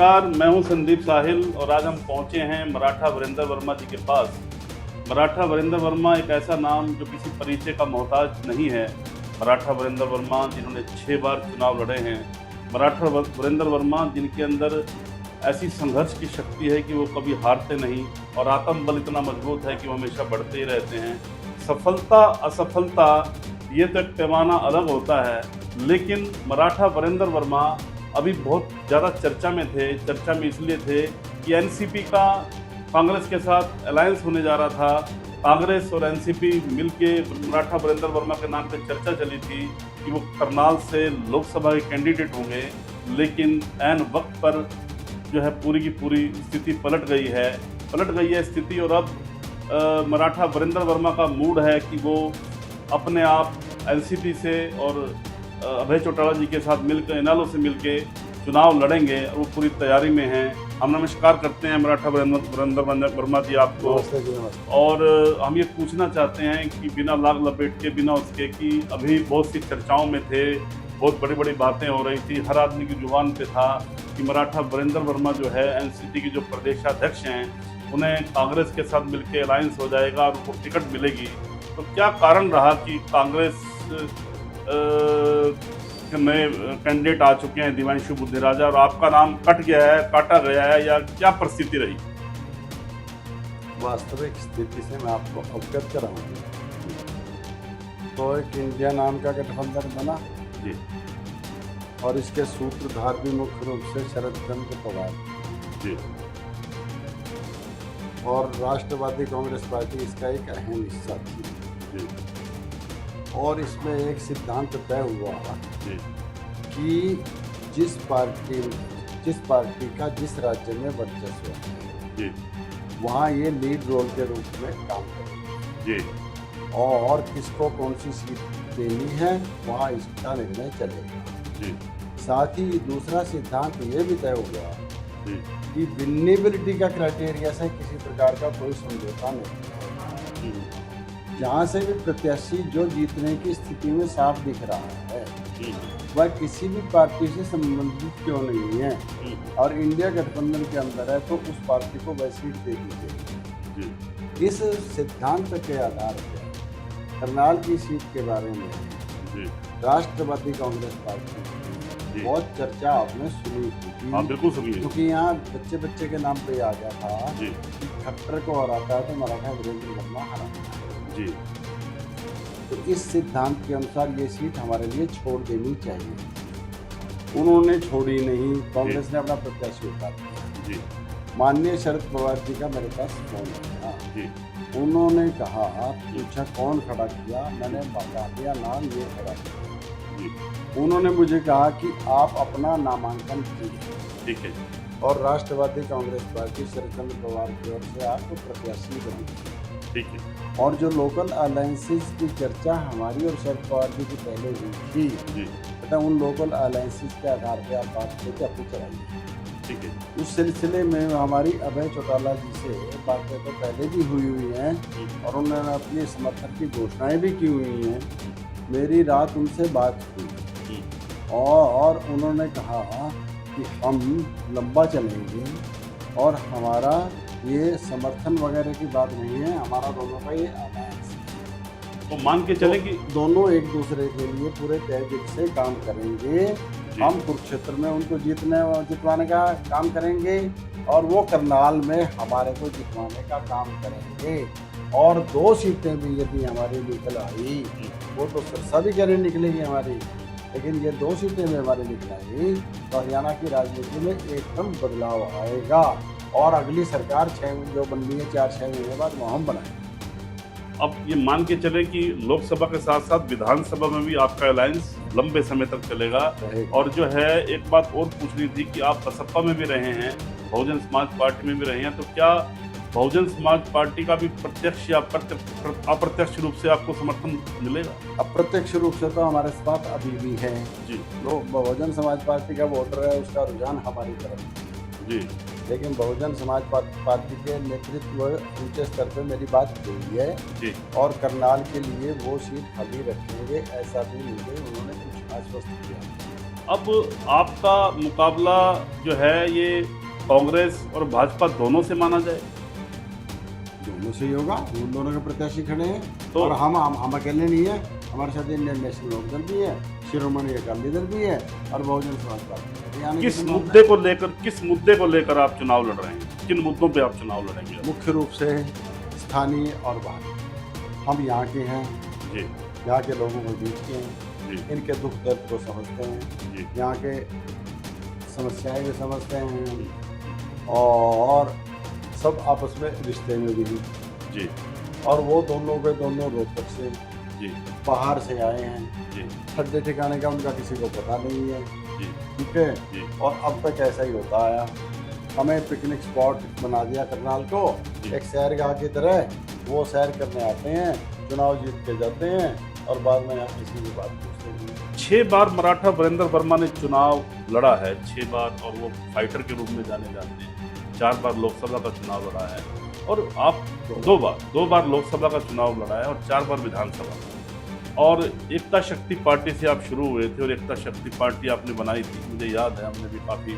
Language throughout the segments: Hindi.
नमस्कार, मैं हूं संदीप साहिल और आज हम पहुंचे हैं मराठा वीरेंद्र वर्मा जी के पास। मराठा वीरेंद्र वर्मा एक ऐसा नाम जो किसी परिचय का मोहताज नहीं है। मराठा वीरेंद्र वर्मा जिन्होंने 6 बार चुनाव लड़े हैं। मराठा वीरेंद्र वर्मा जिनके अंदर ऐसी संघर्ष की शक्ति है कि वो कभी हारते नहीं और आत्मबल इतना मजबूत है कि वो हमेशा बढ़ते ही रहते हैं। सफलता असफलता ये तो एक पैमाना अलग होता है, लेकिन मराठा वीरेंद्र वर्मा अभी बहुत ज़्यादा चर्चा में थे। चर्चा में इसलिए थे कि एनसीपी का कांग्रेस के साथ अलायंस होने जा रहा था। कांग्रेस और एनसीपी मिलके मराठा वीरेंद्र वर्मा के नाम पे चर्चा चली थी कि वो करनाल से लोकसभा के कैंडिडेट होंगे, लेकिन ऐन वक्त पर जो है पूरी की पूरी स्थिति पलट गई है स्थिति। और अब मराठा वीरेंद्र वर्मा का मूड है कि वो अपने आप एनसीपी से और अभय चौटाला जी के साथ मिलकर इनेलो से मिलके चुनाव लड़ेंगे। वो पूरी तैयारी में हैं। हम नमस्कार करते हैं मराठा वीरेंद्र वर्मा जी आपको। और हम ये पूछना चाहते हैं कि बिना लाग लपेट के, बिना उसके कि अभी बहुत सी चर्चाओं में थे, बहुत बड़ी बड़ी बातें हो रही थी, हर आदमी की जुबान पे था कि मराठा वीरेंद्र वर्मा जो है एनसीपी के जो प्रदेशाध्यक्ष हैं, उन्हें कांग्रेस के साथ मिलकर अलायंस हो जाएगा और उनको टिकट मिलेगी। तो क्या कारण रहा कि कांग्रेस नए कैंडिडेट आ चुके हैं दिव्यांशु बुद्धिराजा और आपका नाम काटा गया है, या क्या परिस्थिति रही? वास्तविक स्थिति से मैं आपको अवगत कराऊंगा। तो एक इंडिया नाम का गठबंधन बना जी, और इसके सूत्रधार भी मुख्य रूप से शरद चंद्र पवार जी, और राष्ट्रवादी कांग्रेस पार्टी इसका एक अहम हिस्सा थी जी, और इसमें एक सिद्धांत तय हुआ जी, कि जिस पार्टी का जिस राज्य में वर्चस्व है जी, वहाँ ये लीड रोल के रूप में काम करेगी जी, और किसको कौन सी सीट देनी है वहाँ इसका निर्णय चलेगा। जी, साथ ही दूसरा सिद्धांत ये भी तय हुआ जी, कि विनेबिलिटी का क्राइटेरिया से किसी प्रकार का कोई समझौता नहीं। जी, जहाँ से भी प्रत्याशी जो जीतने की स्थिति में साफ दिख रहा है जी, वह किसी भी पार्टी से संबंधित क्यों नहीं है जी, और इंडिया गठबंधन के अंदर है तो उस पार्टी को वह सीट दे दीजिए। जी, इस सिद्धांत के आधार पर करनाल की सीट के बारे में जी, राष्ट्रवादी कांग्रेस पार्टी जी। की बहुत चर्चा आपने सुनी हाँ थी, बिल्कुल सुनिए। क्योंकि यहाँ बच्चे के नाम पे आ गया था जी, कि खट्टर को हराता है तो मराठा वीरेंद्र वर्मा हराता है। जी, तो इस सिद्धांत के अनुसार ये सीट हमारे लिए छोड़ देनी चाहिए। उन्होंने छोड़ी नहीं, कांग्रेस ने अपना प्रत्याशी उतार दिया। जी, माननीय शरद पवार जी का मेरे पास फोन आया। जी, उन्होंने कहा, पूछा कौन खड़ा किया, मैंने बता दिया नाम ये खड़ा किया। जी, उन्होंने मुझे कहा कि आप अपना नामांकन कीजिए ठीक है। और राष्ट्रवादी कांग्रेस पार्टी शरद चंद्र पवार की ओर से आपको प्रत्याशी बनाइए। ठीक है। और जो लोकल अलायंसेस की चर्चा हमारी और शरद पवार जी की पहले हुई थी, जी, तथा उन लोकल अलायंसेस के आधार पर आप बात लेके अपनी चलाइए। ठीक है। उस सिलसिले में हमारी अभय चौटाला जी से बातें तो पहले भी हुई हैं और उन्होंने अपनी समर्थन की घोषणाएं भी की हुई हैं। मेरी रात उनसे बात हुई और उन्होंने कहा कि हम लंबा चलेंगे और हमारा ये समर्थन वगैरह की बात नहीं है, हमारा दोनों का ये अलायंस है। तो मान के चले कि दोनों एक दूसरे के लिए पूरे तय दिल से काम करेंगे। हम कुरुक्षेत्र में उनको जितवाने का काम करेंगे और वो करनाल में हमारे को जितवाने का काम करेंगे। और 2 सीटें भी यदि हमारी निकल आई, वो तो सरसा भी कहने निकलेगी हमारी, लेकिन ये 2 सीटें भी हमारी निकल आई तो हरियाणा की राजनीति में एकदम बदलाव आएगा और अगली सरकार जो बननी है 4-6 महीने बाद वो हम बनाएंगे। अब ये मान के चले कि लोकसभा के साथ साथ विधानसभा में भी आपका अलायंस लंबे समय तक चलेगा। और जो है एक बात और पूछनी थी कि आप बसपा में भी रहे हैं, बहुजन समाज पार्टी में भी रहे हैं, तो क्या बहुजन समाज पार्टी का भी प्रत्यक्ष या अप्रत्यक्ष रूप से आपको समर्थन मिलेगा? अप्रत्यक्ष रूप से तो हमारे साथ अभी भी है जी, लोग। बहुजन समाज पार्टी का वोटर है, उसका रुझान हमारी तरफ जी, लेकिन बहुजन समाज पार्टी के नेतृत्व ऊंचे स्तर पर मेरी बात हुई है जी, और करनाल के लिए वो सीट खाली रखेंगे, ऐसा भी मुझे उन्होंने कुछ आश्वस्त किया। अब आपका मुकाबला जो है ये कांग्रेस और भाजपा दोनों से माना जाए? दोनों से ही होगा, उन दोनों के प्रत्याशी खड़े हैं। तो और हम अकेले नहीं है, हमारे साथ इंडियन नेशनल लोकदल भी है, शिरोमणि अकाली दल भी है और बहुजन समाज पार्टी। यानी किस मुद्दे को लेकर आप चुनाव लड़ रहे हैं? किन मुद्दों पे आप चुनाव लड़ेंगे? मुख्य रूप से स्थानीय और बाहरी। हम यहाँ के हैं जी यहाँ के लोगों के बीच के हैं, जी इनके दुख दर्द को समझते हैं, जी यहाँ के समस्याएं भी समझते हैं और सब आपस में रिश्ते में भी हैं। जी और वो दोनों के दोनों रोहतक से जी बाहर से आए हैं, जी ठंडे ठिकाने का उनका किसी को पता नहीं है, जी ठीक है। जी और अब तक ऐसा ही होता आया, हमें पिकनिक स्पॉट बना दिया करनाल को जी। एक सैरगाह की तरह। वो सैर करने आते हैं, चुनाव जीत के जाते हैं और बाद में यहाँ किसी की बात पूछते नहीं। 6 बार मराठा वीरेंद्र वर्मा ने चुनाव लड़ा है, 6 बार, और वो फाइटर के रूप में जाने जाते हैं। 4 बार लोकसभा का चुनाव लड़ा है और आप 2 बार लोकसभा का चुनाव लड़ा है और 4 बार विधानसभा का। और एकता शक्ति पार्टी से आप शुरू हुए थे और एकता शक्ति पार्टी आपने बनाई थी, मुझे याद है, हमने भी काफ़ी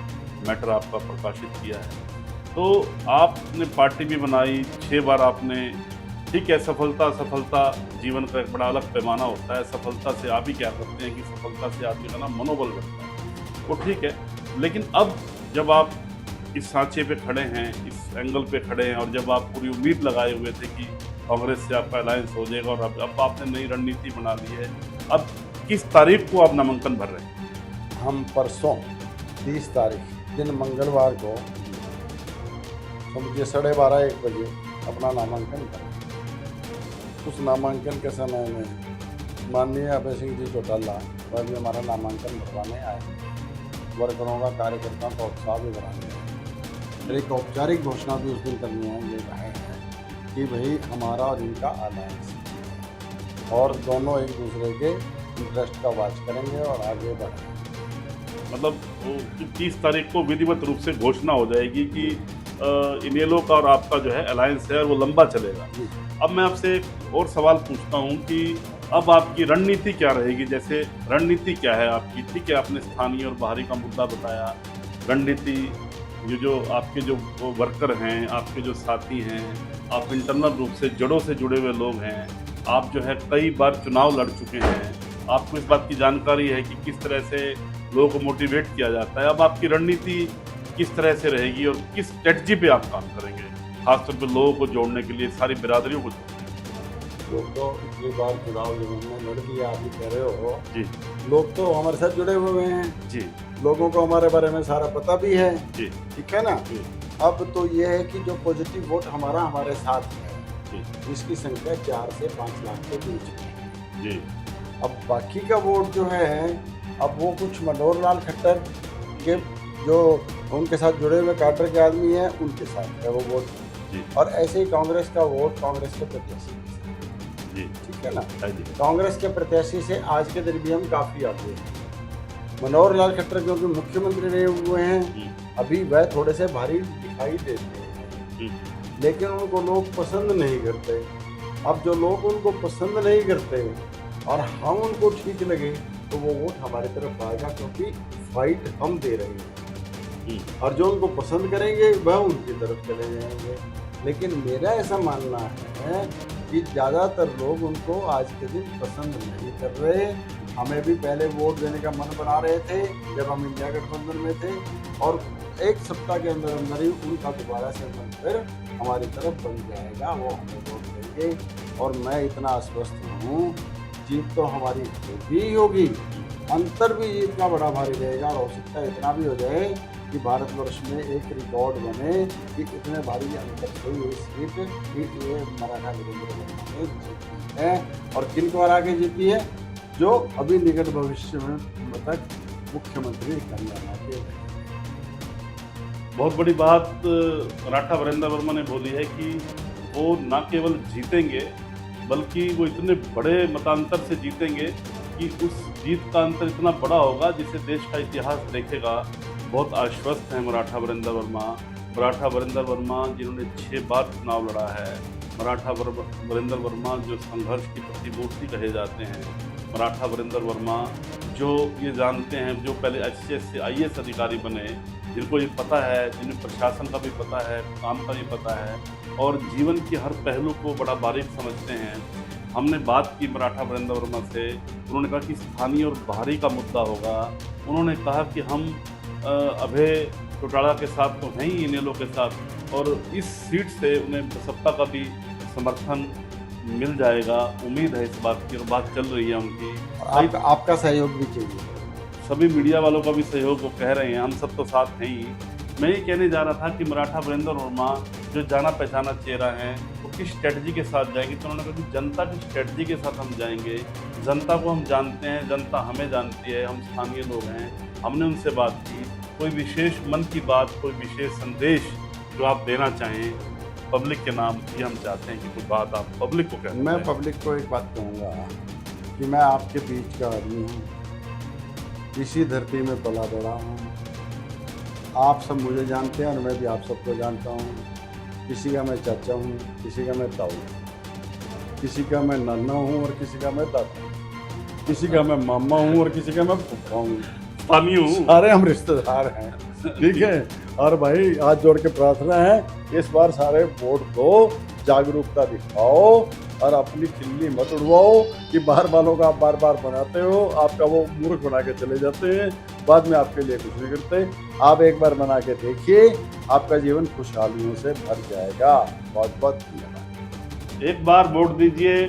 मैटर आपका प्रकाशित किया है। तो आपने पार्टी भी बनाई, 6 बार आपने, ठीक है, सफलता जीवन का एक बड़ा अलग पैमाना होता है। सफलता से आप ही क्या करते हैं कि सफलता से आदमी का ना मनोबल बढ़ता है, वो ठीक है। लेकिन अब जब आप इस सांचे पे खड़े हैं, इस एंगल पे खड़े हैं और जब आप पूरी उम्मीद लगाए हुए थे कि कांग्रेस से आपका अलायंस हो जाएगा और अब आपने नई रणनीति बना ली है, अब किस तारीख को आप नामांकन भर रहे हैं? हम परसों 30 तारीख दिन मंगलवार को समझिए 12:30-1 बजे अपना नामांकन करें। उस नामांकन के समय में माननीय अभय सिंह जी चौटाला वह भी हमारा नामांकन भरवाने आए, वर्करों का, कार्यकर्ताओं का उत्साह भी बढ़ाने आए। एक औपचारिक घोषणा भी उस दिन करनी है, ये है कि भाई हमारा और इनका अलायंस है और दोनों एक दूसरे के इंटरेस्ट का वाच करेंगे और आगे बढ़ेंगे। मतलब 30 तारीख को विधिवत रूप से घोषणा हो जाएगी कि इनेलो का और आपका जो है अलायंस है और वो लंबा चलेगा। अब मैं आपसे एक और सवाल पूछता हूँ कि अब आपकी रणनीति क्या रहेगी? जैसे रणनीति क्या है आपकी? ठीक है, आपने स्थानीय और बाहरी का मुद्दा बताया। रणनीति, ये जो आपके जो वर्कर हैं, आपके जो साथी हैं, आप इंटरनल रूप से जड़ों से जुड़े हुए लोग हैं, आप जो है कई बार चुनाव लड़ चुके हैं, आपको इस बात की जानकारी है कि किस तरह से लोगों को मोटिवेट किया जाता है। अब आपकी रणनीति किस तरह से रहेगी और किस स्ट्रेटजी पे आप काम करेंगे, खासतौर पर लोगों को जोड़ने के लिए, सारी बिरादरियों को जोड़ने के लिए? लोग तो इतनी बार चुनाव जो हमने लड़ लिया, आप ही कह रहे हो जी, लोग तो हमारे साथ जुड़े हुए हैं जी, लोगों को हमारे बारे में सारा पता भी है, जी, ठीक है ना। जी, अब तो ये है कि जो पॉजिटिव वोट हमारे साथ है, जी, इसकी संख्या 4 से 5 लाख के बीच में है। जी, अब बाकी का वोट जो है, अब वो कुछ मनोहर लाल खट्टर के जो उनके साथ जुड़े हुए काडर के आदमी हैं, उनके साथ है वो वोट। जी, और ऐसे ही कांग्रेस का वोट कांग्रेस के प्रत्याशी के साथ, जी, ठीक है ना। जी, कांग्रेस के प्रत्याशी से आज के दिन भी हम काफ़ी आगे हैं। मनोहर लाल खट्टर क्योंकि मुख्यमंत्री रहे हुए हैं, अभी वह थोड़े से भारी दिखाई देते हैं, लेकिन उनको लोग पसंद नहीं करते। अब जो लोग उनको पसंद नहीं करते और हम उनको ठीक लगे तो वो वोट हमारी तरफ आएगा, क्योंकि फाइट हम दे रहे हैं। और जो उनको पसंद करेंगे वह उनकी तरफ चले जाएंगे। लेकिन मेरा ऐसा मानना है कि ज़्यादातर लोग उनको आज के दिन पसंद नहीं कर रहे। हमें भी पहले वोट देने का मन बना रहे थे जब हम इंडिया गठबंधन में थे, और 1 सप्ताह के अंदर अंदर ही उनका दोबारा से मन फिर हमारी तरफ बन जाएगा, वो हमें वोट देंगे। और मैं इतना आश्वस्त हूँ, जीत तो हमारी होगी होगी, अंतर भी जीत का बड़ा भारी रहेगा। और हो सकता है इतना भी हो जाए कि भारतवर्ष में एक रिकॉर्ड बने कि इतने भारी अंतर से ये सीट कि ये मराठा वीरेंद्र वर्मा ने जीती है। और किन को हरा के जीती है? जो अभी निकट भविष्य में तक मुख्यमंत्री हरियाणा के रहे। बहुत बड़ी बात मराठा वीरेंद्र वर्मा ने बोली है कि वो न केवल जीतेंगे बल्कि वो इतने बड़े मतांतर से जीतेंगे कि उस जीत का अंतर इतना बड़ा होगा जिसे देश का इतिहास देखेगा। बहुत आश्वस्त हैं मराठा वीरेंद्र वर्मा जिन्होंने 6 बार चुनाव लड़ा है। मराठा वीरेंद्र वर्मा जो संघर्ष की प्रतिमूर्ति कहे जाते हैं, मराठा वीरेंद्र वर्मा, जो ये जानते हैं, जो पहले HCS से IAS अधिकारी बने, जिनको ये पता है, जिन्हें प्रशासन का भी पता है, काम का भी पता है और जीवन के हर पहलू को बड़ा बारीक समझते हैं। हमने बात की मराठा वीरेंद्र वर्मा से, उन्होंने कहा कि स्थानीय और बाहरी का मुद्दा होगा। उन्होंने कहा कि हम अभय चौटाला के साथ तो हैं ही, इनेलो के साथ, और इस सीट से उन्हें सत्ता का भी समर्थन मिल जाएगा, उम्मीद है इस बात की, और बात चल रही है उनकी। आपका सहयोग भी चाहिए। सभी मीडिया वालों का भी सहयोग वो कह रहे हैं, हम सब तो साथ हैं ही। मैं ये कहने जा रहा था कि मराठा वीरेंद्र वर्मा जो जाना पहचाना चेहरा है, वो किस स्ट्रेटजी के साथ जाएंगे, तो उन्होंने कहा कि जनता की स्ट्रेटजी के साथ हम जाएंगे। जनता को हम जानते हैं, जनता हमें जानती है, हम स्थानीय लोग हैं। हमने उनसे बात की, कोई विशेष मन की बात, कोई विशेष संदेश जो आप देना चाहें पब्लिक के नाम, ये हम चाहते हैं कि कोई बात आप पब्लिक को कहें। मैं पब्लिक को एक बात कहूँगा कि मैं आपके बीच का आदमी हूँ, इसी धरती में पला बड़ा हूँ। आप सब मुझे जानते हैं और मैं भी आप सबको जानता हूँ। किसी का मैं चाचा हूँ, किसी का मैं ताऊ हूँ, किसी का मैं नाना हूँ और किसी का मैं दादा हूँ, किसी का मैं मामा हूँ और किसी का मैं फूफा हूँ। सारे हम रिश्तेदार हैं, ठीक है। और भाई हाथ जोड़ के प्रार्थना है, इस बार सारे वोट दो, जागरूकता दिखाओ और अपनी खिल्ली मत उड़वाओ कि बाहर वालों का आप बार बार बनाते हो, आपका वो मूर्ख बना के चले जाते हैं, बाद में आपके लिए कुछ नहीं करते। आप एक बार बना के देखिए, आपका जीवन खुशहालियों से भर जाएगा। बहुत बहुत धन्यवाद। एक बार वोट दीजिए।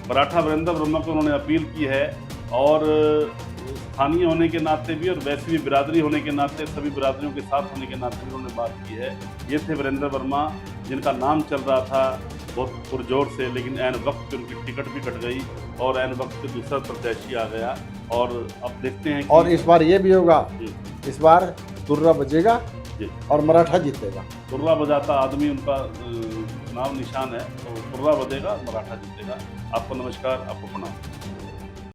मराठा वीरेंद्र वर्मा को उन्होंने अपील की है, और स्थानीय होने के नाते भी और वैसे भी बिरादरी होने के नाते, सभी बिरादरियों के साथ होने के नाते भी उन्होंने बात की है। ये थे वीरेंद्र वर्मा, जिनका नाम चल रहा था बहुत पुरजोर से, लेकिन ऐन वक्त पे उनकी टिकट भी कट गई और ऐन वक्त पे दूसरा प्रत्याशी आ गया। और अब देखते हैं कि और इस बार ये भी होगा, इस बार तुर्रा बजेगा और मराठा जीतेगा। तुर्रा बजाता आदमी उनका नाम निशान है, तो तुर्रा बजेगा, मराठा जीतेगा। आपको नमस्कार, आपको प्रणाम।